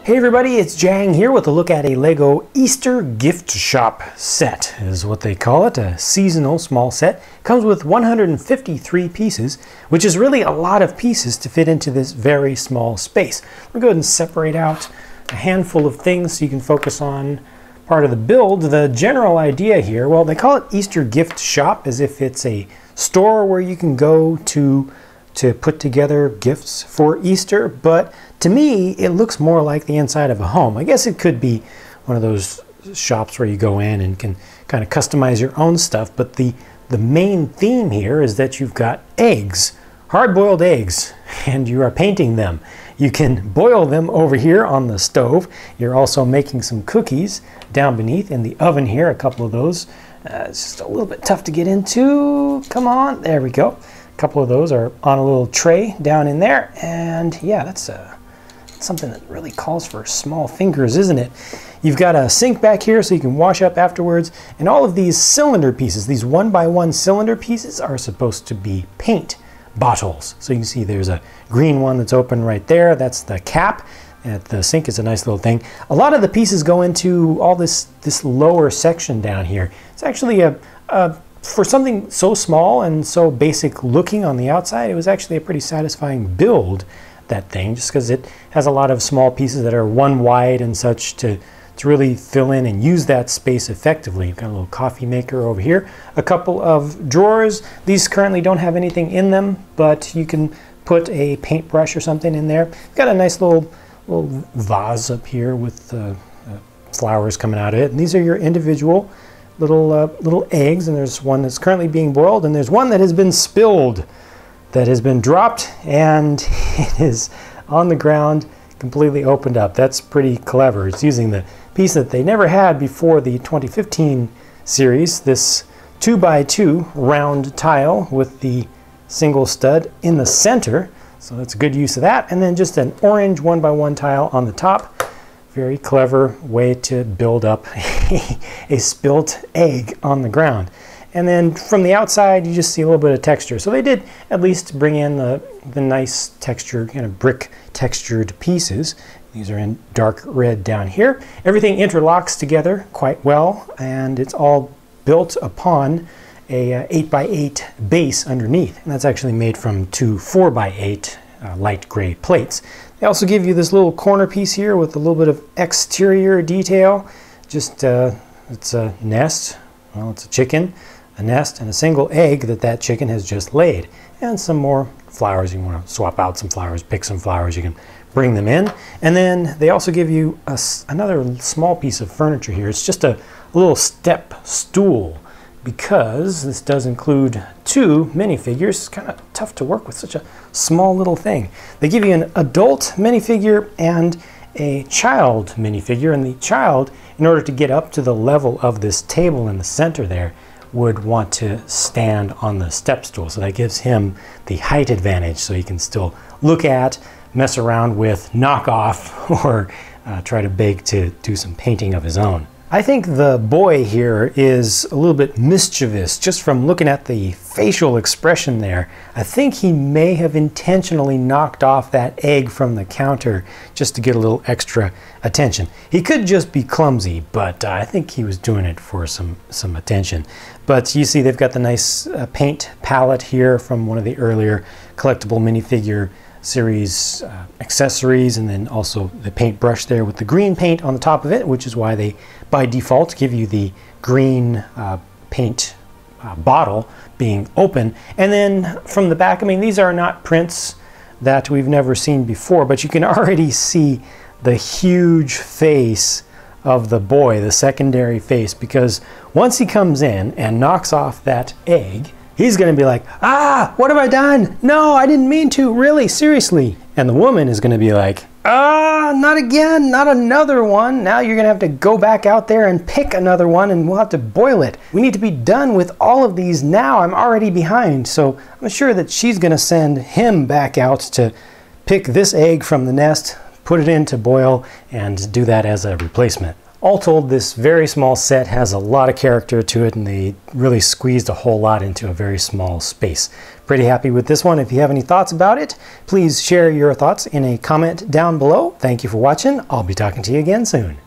Hey everybody, it's Jang here with a look at a Lego Easter gift shop set, is what they call it, a seasonal small set. Comes with 153 pieces, which is really a lot of pieces to fit into this very small space. We'll go ahead and separate out a handful of things so you can focus on part of the build. The general idea here, well, they call it Easter gift shop as if it's a store where you can go to put together gifts for Easter, but to me it looks more like the inside of a home. I guess it could be one of those shops where you go in and can kind of customize your own stuff, but the main theme here is that you've got eggs, hard-boiled eggs, and you are painting them. You can boil them over here on the stove. You're also making some cookies down beneath in the oven here, a couple of those. It's just a little bit tough to get into. Come on, there we go. A couple of those are on a little tray down in there, and yeah, that's something that really calls for small fingers, isn't it? You've got a sink back here so you can wash up afterwards, and all of these cylinder pieces, these 1x1 cylinder pieces, are supposed to be paint bottles. So you can see there's a green one that's open right there. That's the cap. At the sink is a nice little thing. A lot of the pieces go into all this lower section down here. It's actually for something so small and so basic looking on the outside, it was actually a pretty satisfying build, that thing, just because it has a lot of small pieces that are one wide and such to really fill in and use that space effectively. You've got a little coffee maker over here, a couple of drawers. These currently don't have anything in them, but you can put a paintbrush or something in there. You've got a nice little vase up here with flowers coming out of it, and these are your individual little eggs, and there's one that's currently being boiled, and there's one that has been spilled, that has been dropped, and it is on the ground, completely opened up. That's pretty clever. It's using the piece that they never had before the 2015 series, this 2x2 round tile with the single stud in the center, so that's a good use of that, and then just an orange 1x1 tile on the top. Very clever way to build up a spilt egg on the ground. And then from the outside, you just see a little bit of texture. So they did at least bring in the nice textured, kind of brick textured pieces. These are in dark red down here. Everything interlocks together quite well, and it's all built upon a 8x8 base underneath. And that's actually made from two 4x8 light gray plates. They also give you this little corner piece here with a little bit of exterior detail. Just it's a nest, well, it's a chicken, a nest, and a single egg that chicken has just laid. And some more flowers. You want to swap out some flowers, pick some flowers, you can bring them in. And then they also give you another small piece of furniture here. It's just a little step stool, because this does include two minifigures. It's kind of tough to work with such a small little thing. They give you an adult minifigure and a child minifigure, and the child, in order to get up to the level of this table in the center there, would want to stand on the step stool. So that gives him the height advantage, so he can still look at, mess around with, knock off, or try to beg to do some painting of his own. I think the boy here is a little bit mischievous just from looking at the facial expression there. I think he may have intentionally knocked off that egg from the counter just to get a little extra attention. He could just be clumsy, but I think he was doing it for some attention. But you see they've got the nice paint palette here from one of the earlier collectible minifigure series accessories, and then also the paintbrush there with the green paint on the top of it, which is why they by default give you the green paint bottle being open. And then from the back, I mean, these are not prints that we've never seen before, but you can already see the huge face of the boy, the secondary face, because once he comes in and knocks off that egg, he's going to be like, ah, what have I done? No, I didn't mean to, really, seriously. And the woman is going to be like, ah, not again, not another one. Now you're going to have to go back out there and pick another one, and we'll have to boil it. We need to be done with all of these now. I'm already behind. So I'm sure that she's going to send him back out to pick this egg from the nest, put it in to boil, and do that as a replacement. All told, this very small set has a lot of character to it, and they really squeezed a whole lot into a very small space. Pretty happy with this one. If you have any thoughts about it, please share your thoughts in a comment down below. Thank you for watching. I'll be talking to you again soon.